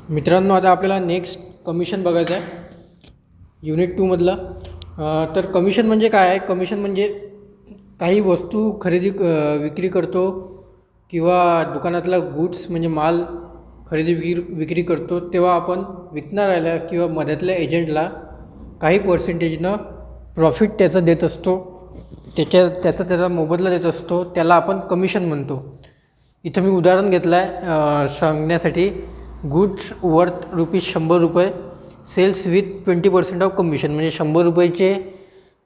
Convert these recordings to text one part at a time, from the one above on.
मित्रांनो, आता आपल्याला नेक्स्ट कमिशन बघायचं आहे युनिट 2 मधला. तर कमिशन म्हणजे काय आहे? कमिशन म्हणजे काही वस्तू विक्री करतो किंवा दुकानातला गुड्स म्हणजे माल विक्री करतो, तेव्हा आपण विकणाऱ्याला किंवा मध्यातल्या एजंटला काही पर्सेंटेजनं प्रॉफिट त्याचं देत असतो, त्याचा मोबदला देत असतो. त्याला आपण कमिशन म्हणतो. इथं मी उदाहरण घेतलं आहे सांगण्यासाठी. Goods worth ₹100 sales with 20% of commission. म्हणजे ₹100चे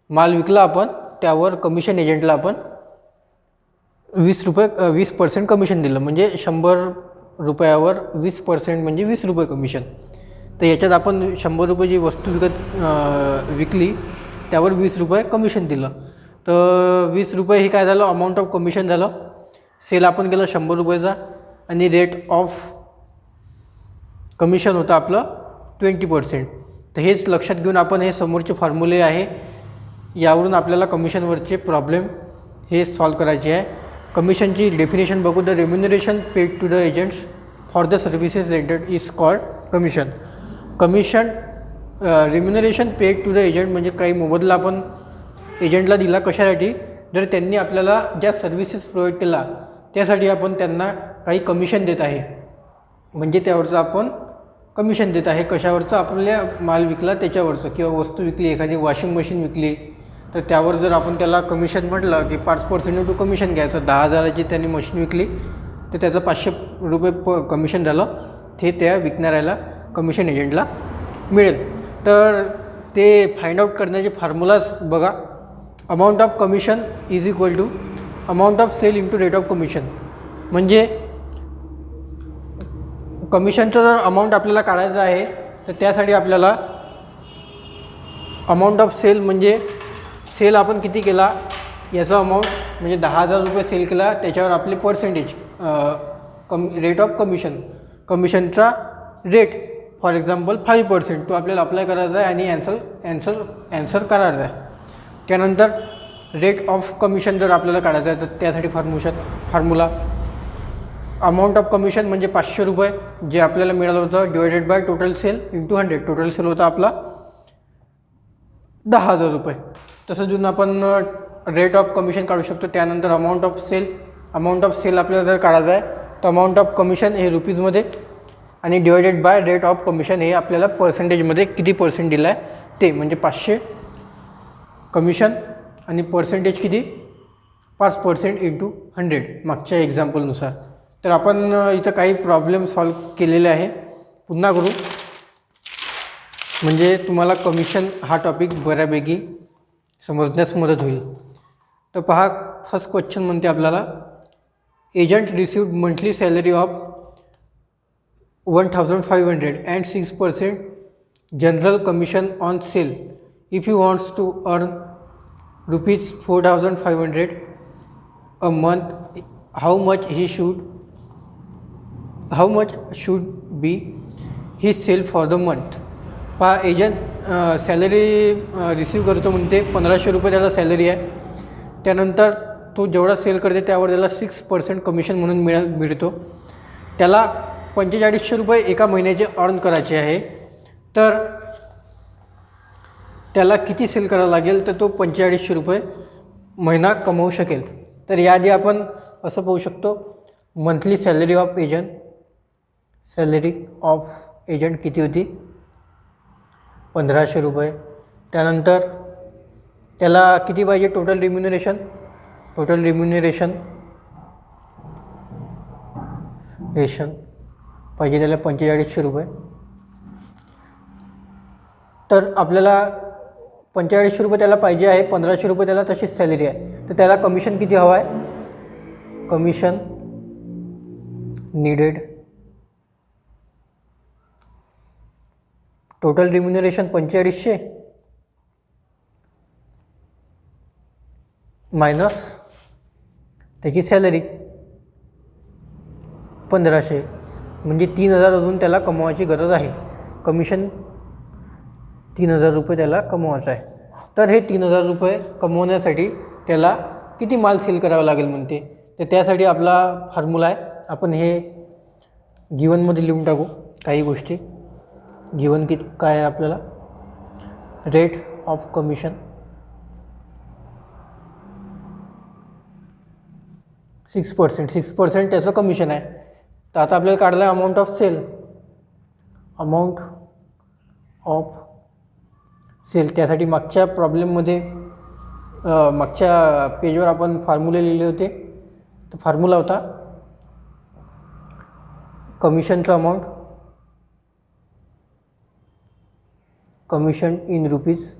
माल विकला आपण, त्यावर कमिशन एजंटला आपण ₹20 कमिशन दिलं. म्हणजे ₹100वर 20% म्हणजे ₹20 कमिशन. तर याच्यात आपण ₹100 वस्तू विकली, त्यावर ₹20 कमिशन दिलं. तर ₹20 हे काय झालं? अमाऊंट ऑफ कमिशन झालं. सेल आपण केलं ₹100 आणि रेट ऑफ कमिशन होतं आपलं 20%. तर हेच लक्षात घेऊन आपण हे समोरचे फॉर्म्युले आहे, यावरून आपल्याला कमिशनवरचे प्रॉब्लेम हे सॉल्व करायचे आहे. कमिशनची डेफिनेशन बघू. The remuneration paid to the agents for the services rendered is called commission. Remuneration paid to the agent म्हणजे काही मोबदला आपण एजंटला दिला. कशासाठी? जर त्यांनी आपल्याला ज्या सर्व्हिसेस प्रोव्हाइड केला त्यासाठी आपण त्यांना काही कमिशन देत आहे, म्हणजे त्यावरचं आपण कमिशन देत आहे. कशावरचं? आपल्या माल विकला त्याच्यावरचं, किंवा वस्तू विकली, एखादी वॉशिंग मशीन विकली, तर त्यावर जर आपण त्याला कमिशन म्हटलं की 5% टू कमिशन घ्यायचं. 10,000ची त्यांनी मशीन विकली तर त्याचं ₹500 कमिशन झालं. ते त्या विकणाऱ्याला कमिशन एजंटला मिळेल. तर ते फाइंड आउट करण्याचे फॉर्म्युलाज बघा. Amount of commission is equal to amount of sale into rate of commission. म्हणजे कमिशनचं जर अमाऊंट आपल्याला काढायचं आहे तर त्यासाठी आपल्याला अमाऊंट ऑफ सेल म्हणजे सेल आपण किती केला याचा अमाऊंट, म्हणजे ₹10,000 सेल केला त्याच्यावर आपले पर्सेंटेज रेट ऑफ कमिशनचा रेट फॉर एक्झाम्पल 5% तो आपल्याला अप्लाय करायचा आहे आणि ॲन्सर करायचा आहे. त्यानंतर रेट ऑफ कमिशन जर आपल्याला काढायचं आहे तर त्यासाठी फॉर्म्युला अमाऊंट ऑफ कमिशन म्हणजे ₹500 जे आपल्याला मिळालं होतं divided by total sale into 100. Total sale होता आपला ₹10,000. तसं देऊन आपण रेट ऑफ कमिशन काढू शकतो. त्यानंतर अमाऊंट ऑफ सेल आपल्याला जर काढायचं आहे तर अमाऊंट ऑफ कमिशन हे रुपीजमध्ये आणि divided by rate of commission हे आपल्याला पर्सेंटेजमध्ये किती पर्सेंट दिला आहे ते, म्हणजे 500 कमिशन आणि पर्सेंटेज किती 5% इंटू 100 मागच्या एक्झाम्पलनुसार. तर आपण इथं काही प्रॉब्लेम सॉल्व केलेले आहे. पुन्हा करू म्हणजे तुम्हाला कमिशन हा टॉपिक बऱ्यापैकी समजण्यास मदत होईल. तर पहा, फर्स्ट क्वेश्चन म्हणते आपल्याला agent received monthly salary of 1,500 and 6% general commission on sale. If you wants to earn ₹4,500 a month, how much should be he sale for the month. पहा, एजंट सॅलरी रिसीव करतो म्हणते ₹1,500 त्याला salary आहे. त्यानंतर तो जेवढा सेल करते त्यावर त्याला 6% कमिशन म्हणून मिळतो. त्याला ₹4,500 एका महिन्याचे अर्न करायचे आहे. तर त्याला किती सेल करावं लागेल तर तो ₹4,500 महिना कमवू शकेल. तर याआधी आपण असं पाहू शकतो, मंथली सॅलरी ऑफ एजंट किती होती? ₹1,500. त्यानंतर त्याला किती पाहिजे? टोटल रिम्युनरेशन पाहिजे त्याला ₹4,500. तर आपल्याला ₹4,500 त्याला पाहिजे आहे, ₹1,500 त्याला तशीच सॅलरी आहे. तर त्याला कमिशन किती हवं आहे? कमिशन नीडेड टोटल रिम्युनरेशन 4,500 मायनस त्याची सॅलरी 1,500, म्हणजे 3,000 अजून त्याला कमवायची गरज आहे. कमिशन ₹3,000 त्याला कमवायचं आहे. तर हे ₹3,000 कमवण्यासाठी त्याला किती माल सेल करावा लागेल म्हणते. तर त्यासाठी आपला फॉर्म्युला आहे, आपण हे गिवनमध्ये लिहून टाकू. काही गोष्टी गिवन की काय आहे आपल्याला रेट ऑफ कमिशन 6% त्याचं कमिशन आहे. तर आता आपल्याला काढलं आहे अमाऊंट ऑफ सेल. त्यासाठी मागच्या प्रॉब्लेममध्ये मागच्या पेजवर आपण फॉर्म्युले लिहिले होते. तर फॉर्म्युला होता कमिशनचा amount commission in rupees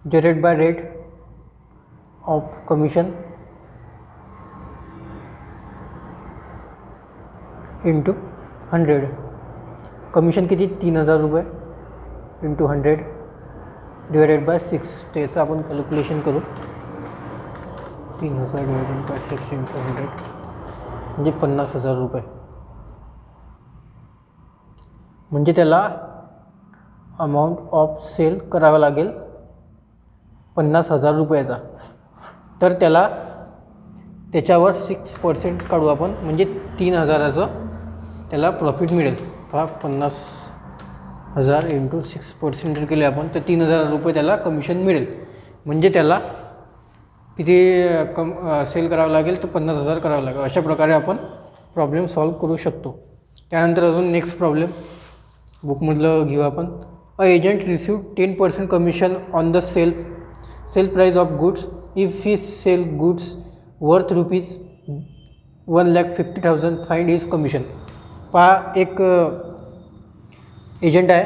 divided by rate of commission into 100. Commission किती 3000 रुपये इंटू 100 डिवाइडेड बाय 6. त्याचं आपण कॅल्क्युलेशन करू. 3000 डिवाइडेड बाय 6 इंटू 100 म्हणजे 50,000 रुपये. म्हणजे त्याला अमाऊंट ऑफ सेल करावा लागेल 50,000 रुपयाचा. तर त्याच्यावर 6% काढू आपण म्हणजे 3,000चं त्याला प्रॉफिट मिळेल. 50,000 इंटू 6% जर केले आपण तर 3,000 रुपये त्याला कमिशन मिळेल. म्हणजे त्याला किती सेल करावं लागेल तर 50,000 करावं लागेल. अशा प्रकारे आपण प्रॉब्लेम सॉल्व करू शकतो. त्यानंतर अजून नेक्स्ट प्रॉब्लेम बुकमधलं घेऊ आपण. A agent receive 10% commission on the sale price of goods if he sell goods worth rupees 1,50,000 find his commission. पहा एक एजंट आहे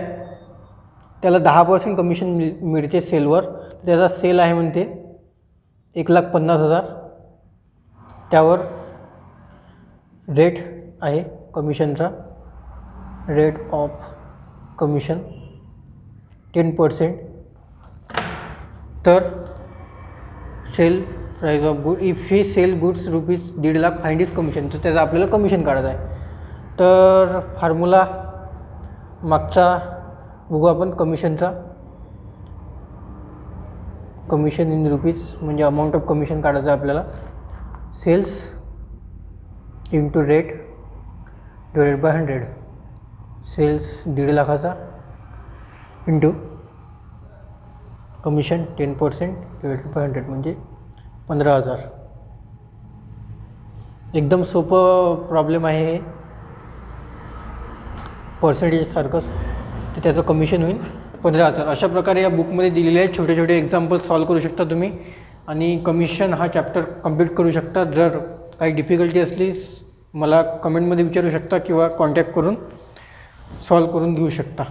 त्याला 10% कमिशन मिळते सेलवर. त्याचा सेल आहे म्हणते 1,50,000. त्यावर रेट आहे कमिशनचा रेट ऑफ कमिशन 10%. तर sale price of good if he sell goods rupees 1,50,000 find his commission. तर त्याचं आपल्याला कमिशन काढायचं आहे. तर फॉर्म्युला मागचा बघू आपण कमिशनचा. कमिशन इन रुपीज म्हणजे अमाऊंट ऑफ कमिशन काढायचं आहे आपल्याला. Sales into rate divided by 100. Sales 1,50,000 into commission 10% divided by 100 म्हणजे 15,000. एकदम सोपं प्रॉब्लेम आहे हे पर्सेंटेजसारखंच. तर त्याचं कमिशन होईल 15,000. अशा प्रकारे या बुकमध्ये दिलेले आहेत छोटे छोटे एक्झाम्पल सॉल्व करू शकता तुम्ही आणि कमिशन हा चॅप्टर कंप्लीट करू शकता. जर काही डिफिकल्टी असली मला कमेंटमध्ये विचारू शकता किंवा कॉन्टॅक्ट करून सॉल्व करून घेऊ शकता.